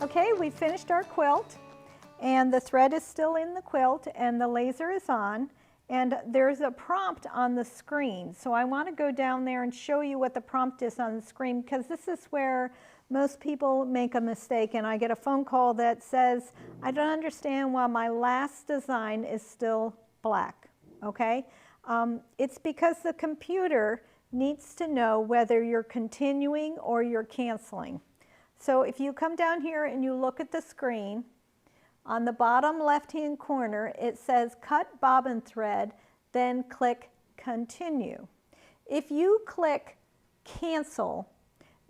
Okay, we finished our quilt, and the thread is still in the quilt and the laser is on, and there's a prompt on the screen. So I want to go down there and show you what the prompt is on the screen, because this is where most people make a mistake, and I get a phone call that says, I don't understand why my last design is still black. Okay, it's because the computer needs to know whether you're continuing or you're canceling. So if you come down here and you look at the screen, on the bottom left-hand corner, it says cut bobbin thread, then click continue. If you click cancel,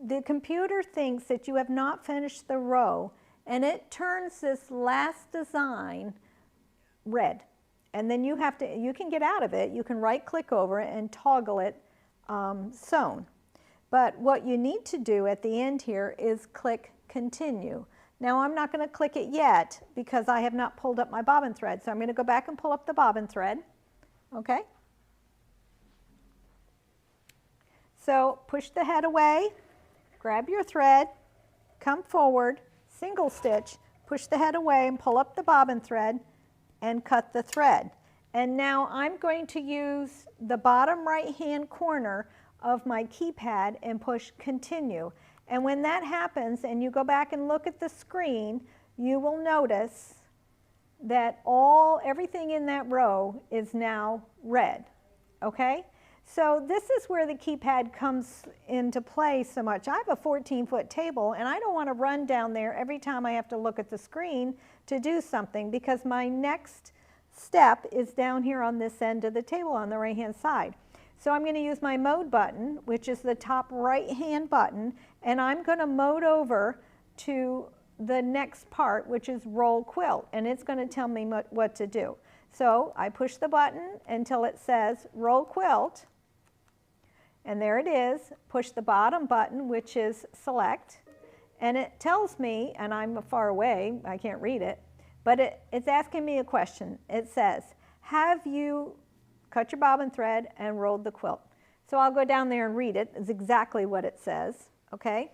the computer thinks that you have not finished the row, and it turns this last design red. And then you can get out of it. You can right-click over it and toggle it sewn. But what you need to do at the end here is click continue. Now I'm not going to click it yet because I have not pulled up my bobbin thread. So I'm going to go back and pull up the bobbin thread. Okay. So push the head away, grab your thread, come forward, single stitch, push the head away and pull up the bobbin thread and cut the thread. And now I'm going to use the bottom right-hand corner of my keypad and push continue. And when that happens and you go back and look at the screen, you will notice that everything in that row is now red. Okay? So this is where the keypad comes into play so much. I have a 14-foot table, and I don't want to run down there every time I have to look at the screen to do something, because my next step is down here on this end of the table on the right-hand side. So I'm going to use my mode button, which is the top right-hand button, and I'm going to mode over to the next part, which is roll quilt, and it's going to tell me what to do. So I push the button until it says roll quilt, and there it is. Push the bottom button, which is select, and it tells me, and I'm far away, I can't read it, but it's asking me a question. It says, have you cut your bobbin thread and rolled the quilt? So I'll go down there and read it. It's exactly what it says. Okay.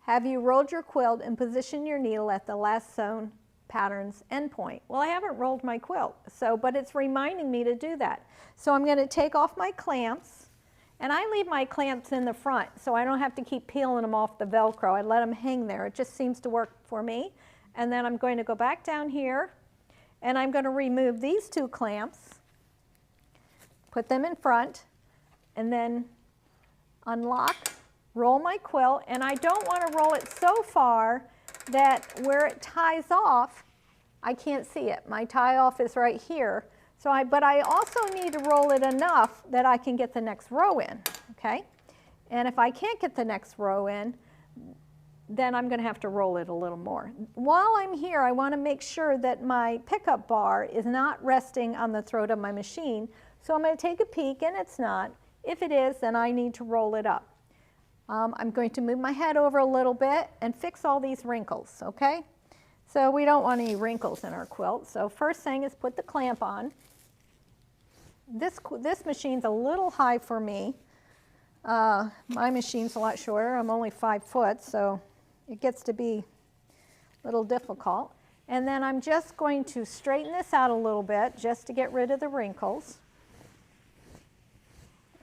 Have you rolled your quilt and positioned your needle at the last sewn pattern's endpoint? Well, I haven't rolled my quilt, but it's reminding me to do that. So I'm going to take off my clamps, and I leave my clamps in the front so I don't have to keep peeling them off the Velcro. I let them hang there. It just seems to work for me. And then I'm going to go back down here, and I'm going to remove these two clamps, put them in front, and then unlock, roll my quilt, and I don't want to roll it so far that where it ties off, I can't see it. My tie off is right here. But I also need to roll it enough that I can get the next row in, okay? And if I can't get the next row in, then I'm going to have to roll it a little more. While I'm here, I want to make sure that my pickup bar is not resting on the throat of my machine. So I'm going to take a peek, and it's not. If it is, then I need to roll it up. I'm going to move my head over a little bit and fix all these wrinkles, okay? So we don't want any wrinkles in our quilt. So first thing is put the clamp on. This machine's a little high for me. My machine's a lot shorter. I'm only 5 foot, so it gets to be a little difficult. And then I'm just going to straighten this out a little bit just to get rid of the wrinkles.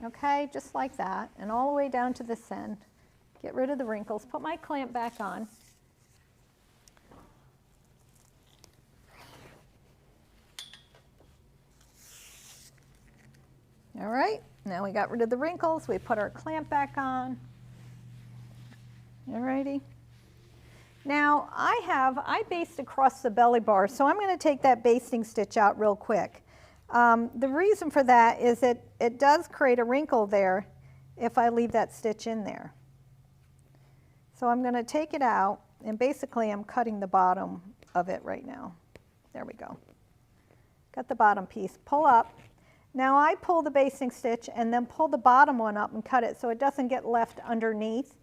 Okay, just like that, and all the way down to this end. Get rid of the wrinkles, put my clamp back on. All right, now we got rid of the wrinkles, we put our clamp back on. All righty. Now I basted across the belly bar, so I'm going to take that basting stitch out real quick. The reason for that is it does create a wrinkle there if I leave that stitch in there. So I'm going to take it out, and basically I'm cutting the bottom of it right now. There we go. Got the bottom piece. Pull up. Now I pull the basting stitch and then pull the bottom one up and cut it so it doesn't get left underneath.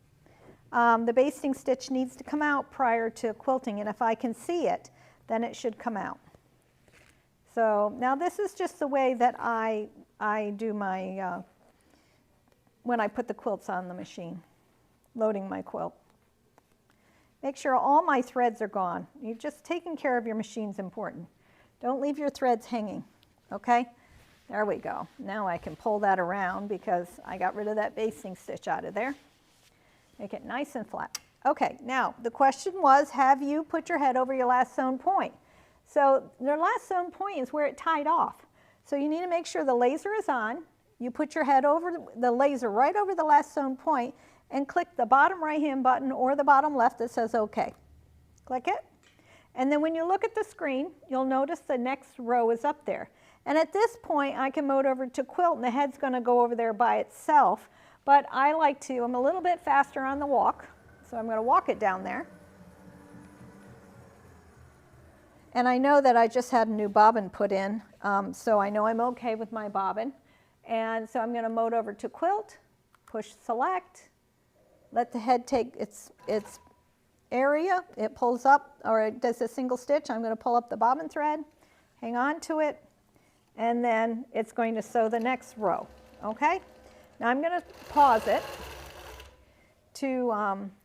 The basting stitch needs to come out prior to quilting, and if I can see it, then it should come out. So now this is just the way that I do my, when I put the quilts on the machine, loading my quilt. Make sure all my threads are gone. You've just taken care of your machine's important. Don't leave your threads hanging, okay? There we go. Now I can pull that around because I got rid of that basting stitch out of there. Make it nice and flat. Okay, now the question was, have you put your head over your last sewn point? So your last sewn point is where it tied off. So you need to make sure the laser is on. You put your head over the laser right over the last sewn point and click the bottom right hand button or the bottom left that says OK. Click it. And then when you look at the screen, you'll notice the next row is up there. And at this point, I can mode over to quilt, and the head's going to go over there by itself. But I like to, I'm a little bit faster on the walk, so I'm going to walk it down there. And I know that I just had a new bobbin put in, so I know I'm okay with my bobbin. And so I'm going to mode over to quilt, push select, let the head take its area. It pulls up, or it does a single stitch. I'm going to pull up the bobbin thread, hang on to it, and then it's going to sew the next row, okay? Now I'm going to pause it to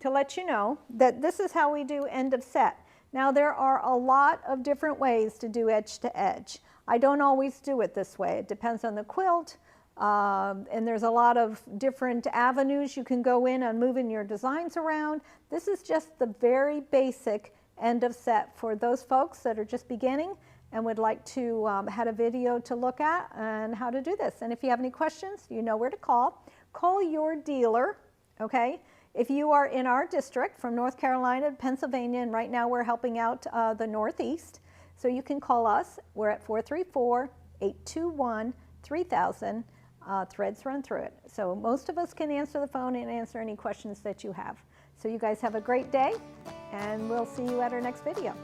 let you know that this is how we do end of set. Now there are a lot of different ways to do edge to edge. I don't always do it this way. It depends on the quilt, and there's a lot of different avenues you can go in on moving your designs around. This is just the very basic end of set for those folks that are just beginning and would like to have a video to look at and how to do this. And if you have any questions, you know where to call. Call your dealer, okay? If you are in our district from North Carolina to Pennsylvania, and right now we're helping out the Northeast, so you can call us. We're at 434-821-3000. Threads run through it. So most of us can answer the phone and answer any questions that you have. So you guys have a great day, and we'll see you at our next video.